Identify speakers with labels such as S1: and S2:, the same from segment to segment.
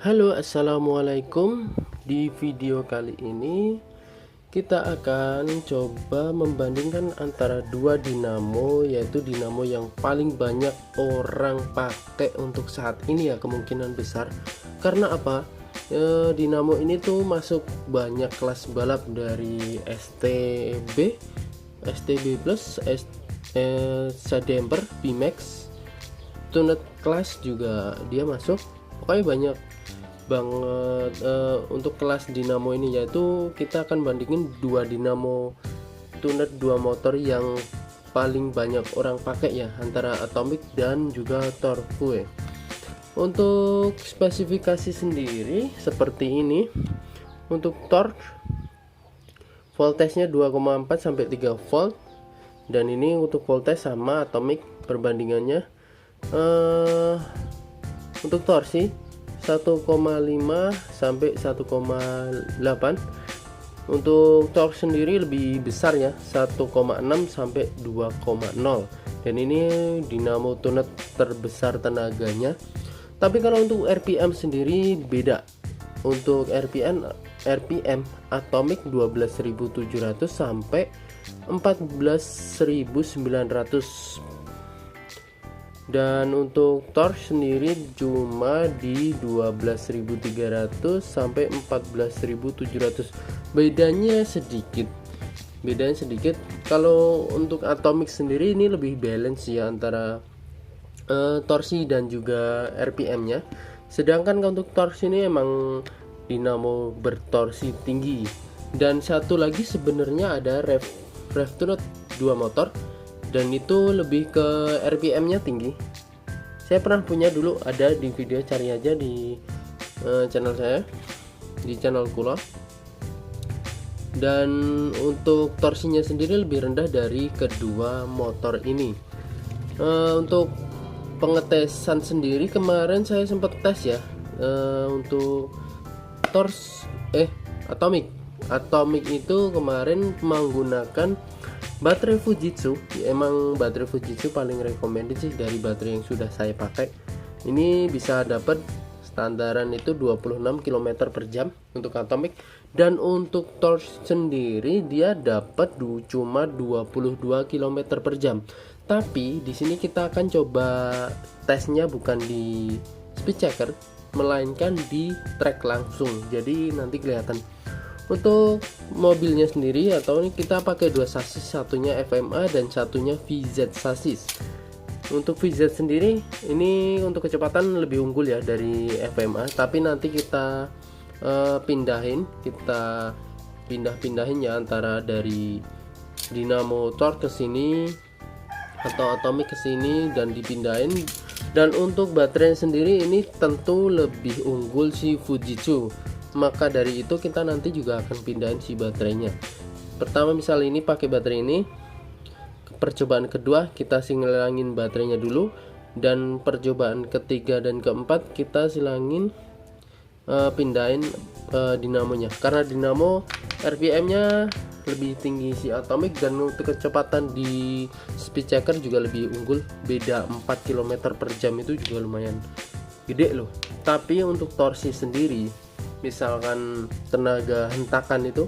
S1: Halo, assalamualaikum. Di video kali ini kita akan coba membandingkan antara dua dinamo, yaitu dinamo yang paling banyak orang pakai untuk saat ini ya, kemungkinan besar. Karena apa? Dinamo ini tuh masuk banyak kelas balap dari STB Plus, Sademper, VMAX, Tunet Class juga dia masuk. Pokoknya banyak banget untuk kelas dinamo ini, yaitu kita akan bandingin dua dinamo tuner, dua motor yang paling banyak orang pakai ya, antara Atomic dan juga Torque. Untuk spesifikasi sendiri seperti ini. Untuk torque, voltage-nya 2,4 sampai 3 volt, dan ini untuk voltage sama Atomic perbandingannya. Untuk torsi 1,5 sampai 1,8. Untuk torque sendiri lebih besar ya, 1,6 sampai 2,0. Dan ini dinamo tuner terbesar tenaganya. Tapi kalau untuk RPM sendiri beda. Untuk RPM Atomic 12.700 sampai 14.900. Dan untuk torque sendiri cuma di 12.300 sampai 14.700. Bedanya sedikit. Kalau untuk Atomic sendiri ini lebih balance ya antara torsi dan juga RPM-nya. Sedangkan untuk torsi ini emang dinamo bertorsi tinggi. Dan satu lagi sebenarnya ada rev tuner 2 motor, dan itu lebih ke RPM-nya tinggi. Saya pernah punya dulu, ada di video, cari aja di channel saya, di channel Kula. Dan untuk torsinya sendiri lebih rendah dari kedua motor ini. Untuk pengetesan sendiri kemarin saya sempat tes ya, untuk Atomic itu kemarin menggunakan baterai Fujitsu. Emang baterai Fujitsu paling recommended sih dari baterai yang sudah saya pakai. Ini bisa dapat standaran itu 26 km per jam untuk Atomic. Dan untuk torch sendiri dia dapat cuma 22 km per jam. Tapi di sini kita akan coba tesnya bukan di speed checker, melainkan di track langsung. Jadi nanti kelihatan. Untuk mobilnya sendiri, atau ini kita pakai dua sasis, satunya FMA dan satunya VZ sasis. Untuk VZ sendiri ini untuk kecepatan lebih unggul ya dari FMA, tapi nanti kita pindahin ya antara dari dinamo torque ke sini atau Atomic ke sini dan dipindahin. Dan untuk baterai sendiri ini tentu lebih unggul si Fujitsu. Maka dari itu kita nanti juga akan pindahin si baterainya. Pertama misal ini pakai baterai ini, percobaan kedua kita silangin baterainya dulu, dan percobaan ketiga dan keempat kita silangin pindahin dinamonya. Karena dinamo RPM-nya lebih tinggi si Atomic, dan untuk kecepatan di speed checker juga lebih unggul, beda 4 km per jam, itu juga lumayan gede loh. Tapi untuk torsi sendiri, misalkan tenaga hentakan itu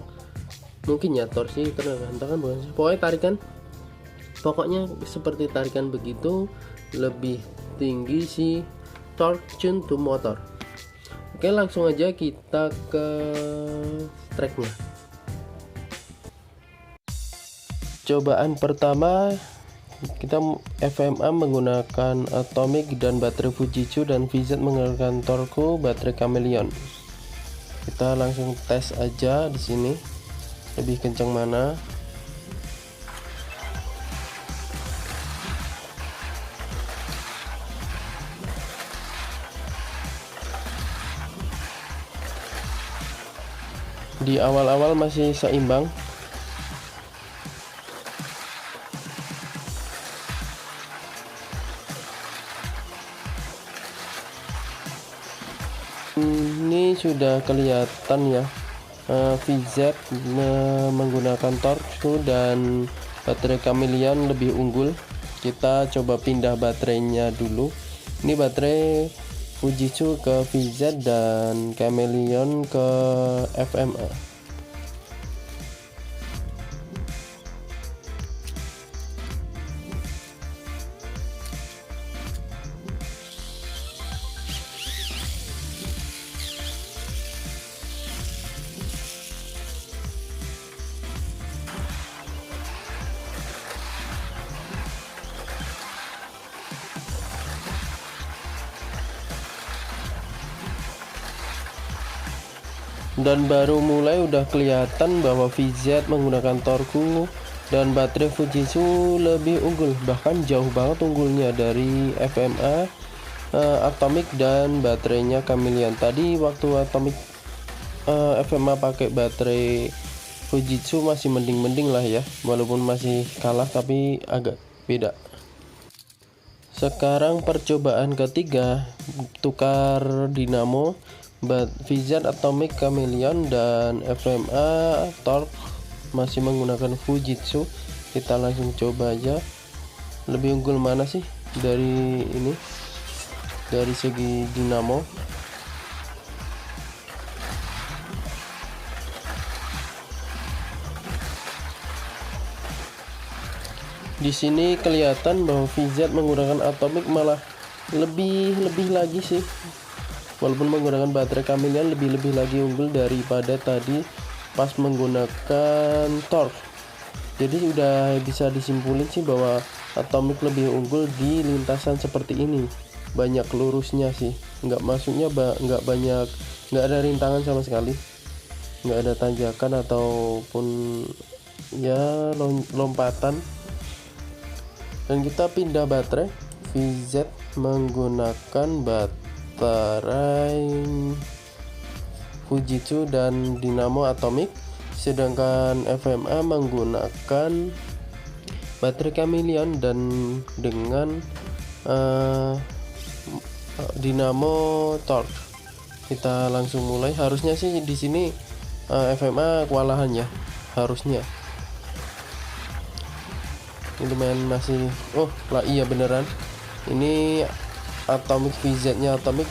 S1: mungkin ya, torsi tenaga hentakan bukan sih, pokoknya tarikan, pokoknya seperti tarikan begitu, lebih tinggi si torque tune to motor. Oke, langsung aja kita ke tracknya. Cobaan pertama kita FMA menggunakan Atomic dan baterai Fujitsu, dan VZ menggunakan Torque baterai Chameleon. Kita langsung tes aja di sini lebih kencang mana. Di awal-awal masih seimbang. Ini sudah kelihatan ya, VZ menggunakan Torque dan baterai Chameleon lebih unggul. Kita coba pindah baterainya dulu. Ini baterai Fujitsu ke VZ dan Chameleon ke FMA. Dan baru mulai udah kelihatan bahwa VZ menggunakan Torque dan baterai Fujitsu lebih unggul, bahkan jauh banget unggulnya dari FMA, Atomic dan baterainya Chameleon. Tadi waktu Atomic FMA pakai baterai Fujitsu masih mending-mending lah ya, walaupun masih kalah tapi agak beda. Sekarang percobaan ketiga, tukar dinamo VZ Atomic Chameleon dan FMA Torque masih menggunakan Fujitsu. Kita langsung coba aja, lebih unggul mana sih dari ini, dari segi dinamo. Di sini kelihatan bahwa VZ menggunakan Atomic malah lebih lagi sih, walaupun menggunakan baterai Chameleon lebih lagi unggul daripada tadi pas menggunakan Torque. Jadi udah bisa disimpulin sih bahwa Atomic lebih unggul di lintasan seperti ini. Banyak lurusnya sih, nggak masuknya nggak ada rintangan sama sekali, nggak ada tanjakan ataupun ya lompatan. Dan kita pindah baterai, VZ menggunakan baterai Fujitsu dan dinamo Atomic, sedangkan FMA menggunakan baterai Chameleon dan dengan dinamo Torque. Kita langsung mulai. Harusnya sih di sini FMA kewalahan ya, harusnya. Ini lumayan masih, oh lah iya beneran, ini Atomic VZ nya Atomic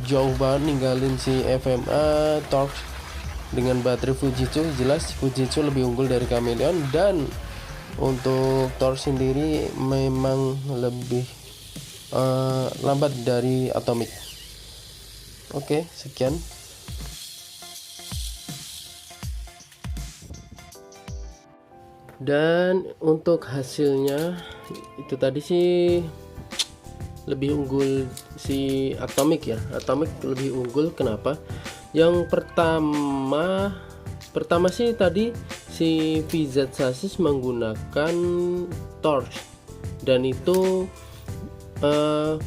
S1: jauh banget ninggalin si FMA Torque dengan baterai Fujitsu. Jelas Fujitsu lebih unggul dari Chameleon, dan untuk Torque sendiri memang lebih lambat dari Atomic. Oke, sekian. Dan untuk hasilnya itu tadi sih lebih unggul si Atomic ya. Atomic lebih unggul. Kenapa? Yang pertama sih tadi si VZ Chassis menggunakan Torque, dan itu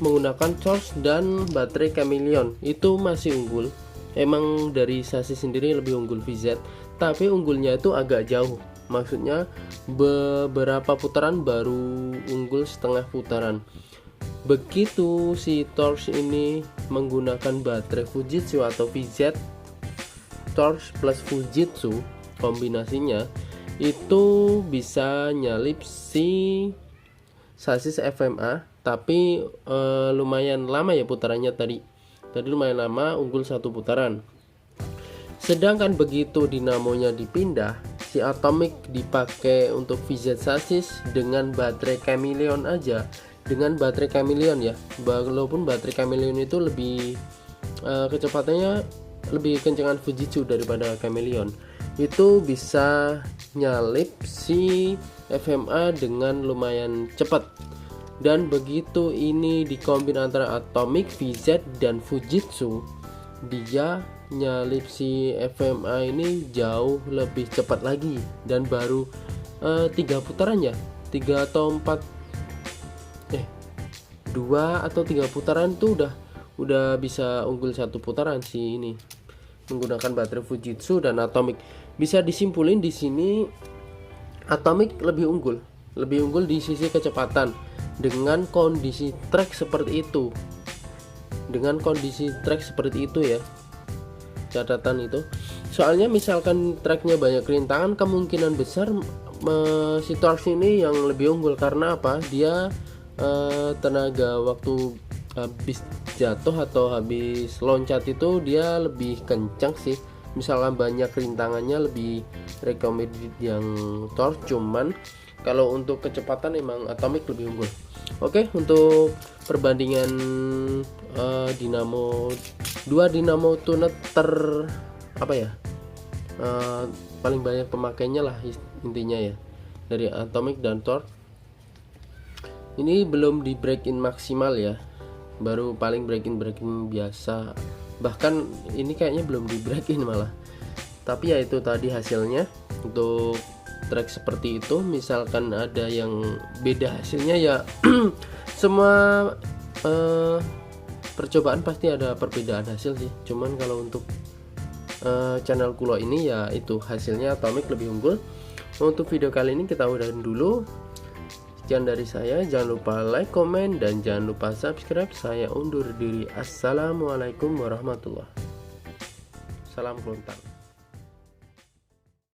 S1: menggunakan Torque dan baterai Chameleon, itu masih unggul. Emang dari chassis sendiri lebih unggul VZ, tapi unggulnya itu agak jauh. Maksudnya beberapa putaran baru unggul setengah putaran. Begitu si Torque ini menggunakan baterai Fujitsu atau VZ Torque plus Fujitsu, kombinasinya itu bisa nyalip si chassis FMA, tapi lumayan lama ya putarannya tadi lumayan lama, unggul satu putaran. Sedangkan begitu dinamonya dipindah, si Atomic dipakai untuk VZ chassis dengan baterai Chameleon aja. Dengan baterai Chameleon ya, walaupun baterai Chameleon itu lebih kecepatannya lebih kencengan Fujitsu daripada Chameleon, itu bisa nyalip si FMA dengan lumayan cepat. Dan begitu ini dikombin antara Atomic, VZ dan Fujitsu, dia nyalip si FMA ini jauh lebih cepat lagi, dan baru 3 putaran ya, 2 atau 3 putaran tuh udah bisa unggul satu putaran sih ini menggunakan baterai Fujitsu dan Atomic. Bisa disimpulin di sini Atomic lebih unggul di sisi kecepatan dengan kondisi trek seperti itu. Ya, catatan itu. Soalnya misalkan treknya banyak rintangan, kemungkinan besar si Torque ini yang lebih unggul. Karena apa? Dia tenaga waktu habis jatuh atau habis loncat itu dia lebih kencang sih. Misalkan banyak rintangannya lebih recommended yang Thor, cuman kalau untuk kecepatan emang Atomic lebih unggul. Oke, untuk perbandingan dinamo tuner apa ya, paling banyak pemakainya lah intinya ya, dari Atomic dan Thor. Ini belum di break in maksimal ya, baru paling break in biasa, bahkan ini kayaknya belum di break in malah. Tapi ya itu tadi hasilnya. Untuk track seperti itu, misalkan ada yang beda hasilnya ya semua percobaan pasti ada perbedaan hasil sih. Cuman kalau untuk channel Kulo ini ya itu hasilnya Atomic lebih unggul. Untuk video kali ini kita udahin dulu. Sekian dari saya, jangan lupa like, komen, dan jangan lupa subscribe. Saya undur diri. Assalamualaikum warahmatullahi wabarakatuh. Salam kelontar.